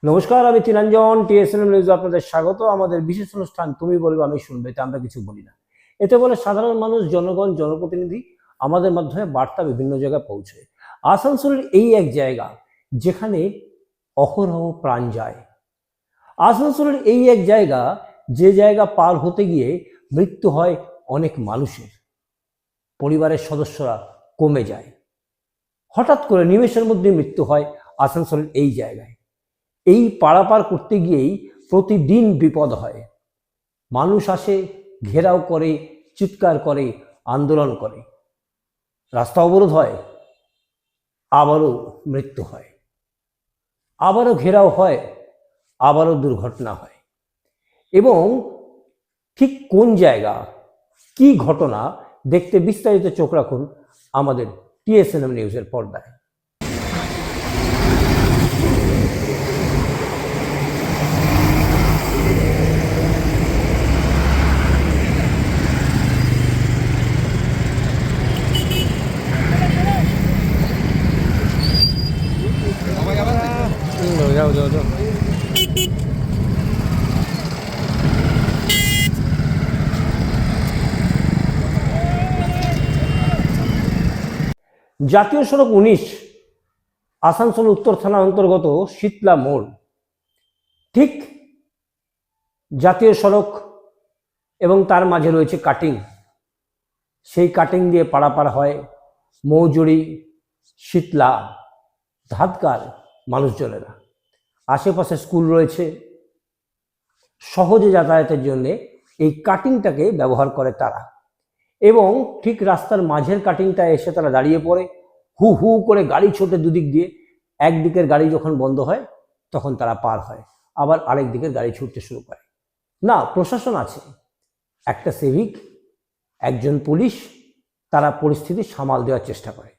নমস্কার, আমি তিরঞ্জন টিএসএনএম নিউজে আপনাদের স্বাগত। আমাদের বিশেষ অনুষ্ঠান তুমি বলবে আমি শুনবে, এতে আমরা কিছু বলি না। এতে বলে সাধারণ মানুষ, জনগণ, জনপ্রতিনিধি আমাদের মাধ্যমে বার্তা বিভিন্ন জায়গায় পৌঁছয়। আসানসোলের এই এক জায়গা যেখানে অহরহ প্রাণ যায়। আসানসোলের এই এক জায়গা যে জায়গা পার হতে গিয়ে মৃত্যু হয় অনেক মানুষের, পরিবারের সদস্যরা কমে যায়, হঠাৎ করে নিমেষের মধ্যে মৃত্যু হয় আসানসোলের এই জায়গায়। এই পারাপার করতে গিয়েই প্রতিদিন বিপদ হয়। মানুষ আসে, ঘেরাও করে, চিৎকার করে, আন্দোলন করে, রাস্তা অবরোধ হয়, আবারও মৃত্যু হয়, আবারও ঘেরাও হয়, আবারও দুর্ঘটনা হয়। এবং ঠিক কোন জায়গা, কি ঘটনা দেখতে বিস্তারিত চোখ রাখুন আমাদের টিএসএনএম নিউজের পর্দায়। জাতীয় সড়ক 19 আসানসোল উত্তর থানার অন্তর্গত শীতলা মোড়। ঠিক জাতীয় সড়ক এবং তার মাঝে রয়েছে কাটিং। সেই কাটিং দিয়ে পারাপার হয় মৌজুরি, শীতলা, ধাতকার মানুষজনেরা। আশেপাশে স্কুল রয়েছে, সহজে যাতায়াতের জন্য এই কাটিংটাকে ব্যবহার করে তারা। এবং ঠিক রাস্তার মাঝের কাটিংটা এসে তারা দাঁড়িয়ে পড়ে, হু হু করে গাড়ি ছোটে দুদিক দিয়ে। একদিকের গাড়ি যখন বন্ধ হয় তখন তারা পার হয়, আবার আরেক দিকের গাড়ি ছুটতে শুরু করে। না, প্রশাসন আছে, একটা সিভিক, একজন পুলিশ, তারা পরিস্থিতি সামাল দেওয়ার চেষ্টা করে।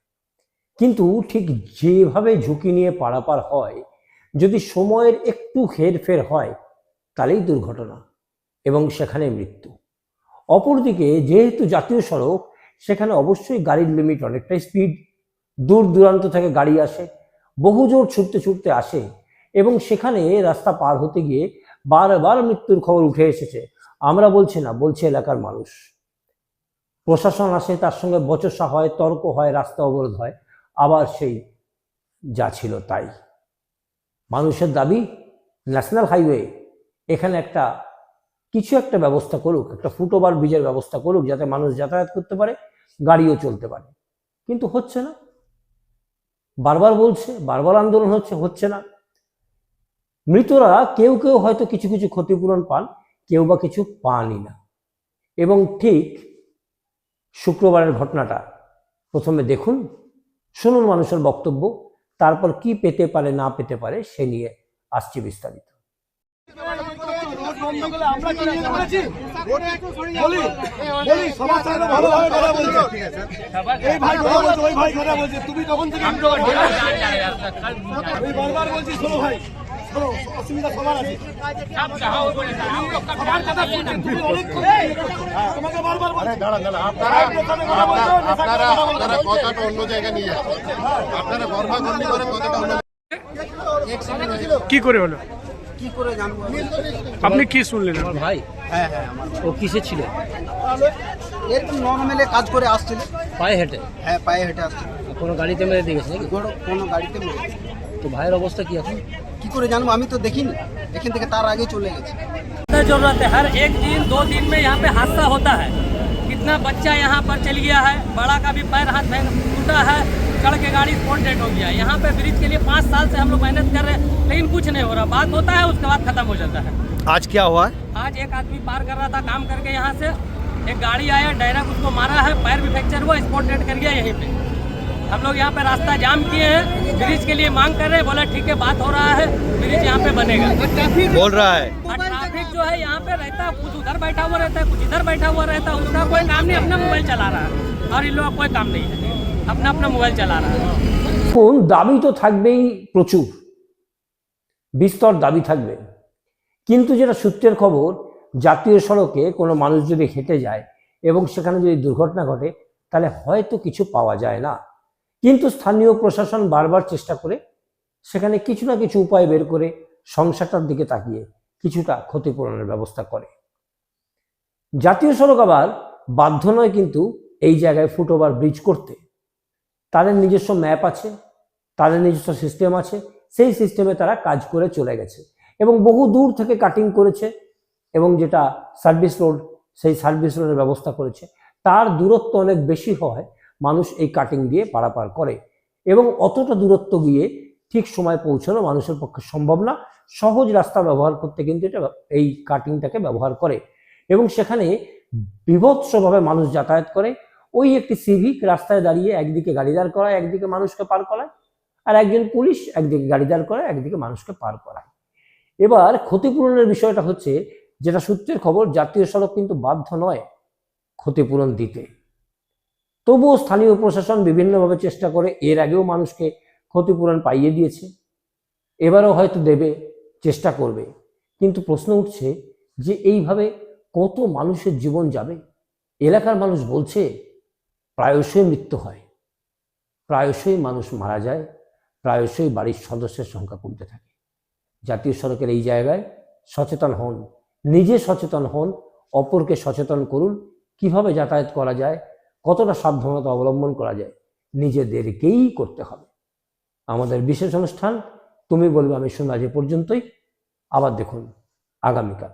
কিন্তু ঠিক যেভাবে ঝুঁকি নিয়ে পারাপার হয়, যদি সময়ের একটু হেরফের হয় তাহলেই দুর্ঘটনা এবং সেখানে মৃত্যু। অপরদিকে যেহেতু জাতীয় সড়ক, সেখানে অবশ্যই গাড়ির লিমিট অনেকটাই স্পিড, দূর দূরান্ত থেকে গাড়ি আসে, বহুজোর ছুটতে ছুটতে আসে এবং সেখানে রাস্তা পার হতে গিয়ে বারবার মৃত্যুর খবর উঠে এসেছে। আমরা বলছি না, বলছে এলাকার মানুষ। প্রশাসন আসে, তার সঙ্গে বচসা হয়, তর্ক হয়, রাস্তা অবরোধ হয়, আবার সেই যা ছিল তাই। মানুষের দাবি ন্যাশনাল হাইওয়ে এখানে কিছু একটা ব্যবস্থা করুক, একটা ফুটওভার ব্রিজের ব্যবস্থা করুক, যাতে মানুষ যাতায়াত করতে পারে, গাড়িও চলতে পারে। কিন্তু হচ্ছে না, বারবার বলছে, বারবার আন্দোলন হচ্ছে না। মৃতরা কেউ কেউ হয়তো কিছু কিছু ক্ষতিপূরণ পান, কেউ বা কিছু পানই না। এবং ঠিক শুক্রবারের ঘটনাটা প্রথমে দেখুন, শুনুন মানুষের বক্তব্য, তারপর কি পেতে পারে না পেতে পারে সে নিয়ে আসছি বিস্তারিত। কি করে হলো? কি করে জানবো? আপনি কি শুনলেন? আমার ভাই? হ্যাঁ হ্যাঁ, আমার ও কিসে ছিল? এরকম নর্মালে কাজ করে আসছিল। পায়ে হেঁটে? হ্যাঁ, পায়ে হেঁটে আসছিল। কোনো গাড়িতে মেরে দিয়ে গেছে নাকি? কোনো গাড়িতে মেরেছে। তো ভাইয়ের অবস্থা কি এখন? কি করে জানবো, আমি তো দেখিনি, এখান থেকে তার আগে চলে গেছে। जरूरत है, हर एक दिन 2 दिन में यहाँ पे हादसा होता है। कितना बच्चा यहाँ पर चल गया है, बड़ा का भी पैर हाथ टूटा है, चढ़ के गाड़ी स्पॉट डेड हो गया है। यहाँ पे ब्रिज के लिए 5 साल से हम लोग मेहनत कर रहे हैं, लेकिन कुछ नहीं हो रहा। बात होता है, उसके बाद खत्म हो जाता है। आज क्या हुआ? आज एक आदमी पार कर रहा था काम करके, यहाँ से एक गाड़ी आया, डायरेक्ट उसको मारा है, पैर भी फ्रैक्चर हुआ, स्पॉट डेड कर गया यहीं पे। हम लोग यहाँ पे रास्ता जाम किए हैं, ब्रिज के लिए मांग कर रहे हैं। बोला ठीक है, बात हो रहा है, ब्रिज यहाँ पे बनेगा। बोल रहा है ट्रैफिक जो है यहाँ पे रहता है, कुछ उधर बैठा हुआ रहता है, कुछ इधर बैठा हुआ रहता है। उसका कोई काम नहीं, अपना मोबाइल चला रहा है। और इन लोगों का कोई काम नहीं है, अपना अपना मोबाइल चला रहा है। এখন দাবি তো থাকবেই, প্রচুর বিস্তর দাবি থাকবে। কিন্তু যেটা সূত্রের খবর, জাতীয় সড়কে কোনো মানুষ যদি হেঁটে যায় এবং সেখানে যদি দুর্ঘটনা ঘটে, তাহলে হয়তো কিছু পাওয়া যায় না। কিন্তু স্থানীয় প্রশাসন বারবার চেষ্টা করে সেখানে কিছু না কিছু উপায় বের করে সংসারটার দিকে তাকিয়ে কিছুটা ক্ষতিপূরণের ব্যবস্থা করে। জাতীয় সড়ক আবার বাধ্য নয় কিন্তু এই জায়গায় ফুটওভার ব্রিজ করতে। তাদের নিজস্ব ম্যাপ আছে, তাদের নিজস্ব সিস্টেম আছে, সেই সিস্টেমে তারা কাজ করে চলে গেছে এবং বহু দূর থেকে কাটিং করেছে এবং যেটা সার্ভিস রোড, সেই সার্ভিস রোডের ব্যবস্থা করেছে। তার দূরত্ব অনেক বেশি হয়, মানুষ এই কাটিং দিয়ে পারাপার করে এবং অতটা দূরত্ব গিয়ে ঠিক সময় পৌঁছানো মানুষের পক্ষে সম্ভব না। সহজ রাস্তা ব্যবহার করতে কিন্তু এটা এই কাটিংটাকে ব্যবহার করে এবং সেখানে বিভৎসভাবে মানুষ যাতায়াত করে। ওই একটি সিভিক রাস্তায় দাঁড়িয়ে একদিকে গাড়ি দাঁড় করায়, একদিকে মানুষকে পার করায়, আর একজন পুলিশ একদিকে গাড়ি দাঁড় করায়, একদিকে মানুষকে পার করায়। এবার ক্ষতিপূরণের বিষয়টা হচ্ছে, যেটা সূত্রের খবর, জাতীয় সড়ক কিন্তু বাধ্য নয় ক্ষতিপূরণ দিতে। তবুও স্থানীয় প্রশাসন বিভিন্নভাবে চেষ্টা করে, এর আগেও মানুষকে ক্ষতিপূরণ পাইয়ে দিয়েছে, এবারও হয়তো দেবে, চেষ্টা করবে। কিন্তু প্রশ্ন উঠছে যে এইভাবে কত মানুষের জীবন যাবে? এলাকার মানুষ বলছে প্রায়শই মৃত্যু হয়, প্রায়শই মানুষ মারা যায়, প্রায়শই বাড়ির সদস্যের সংখ্যা কমতে থাকে। জাতীয় সড়কের এই জায়গায় সচেতন হন, নিজে সচেতন হন, অপরকে সচেতন করুন। কিভাবে যাতায়াত করা যায়, কতটা সাবধানতা অবলম্বন করা যায়, নিজেদেরকেই করতে হবে। আমাদের বিশেষ অনুষ্ঠান তুমি বলবে আমি শুনবো আজ এ পর্যন্তই। আবার দেখুন আগামীকাল।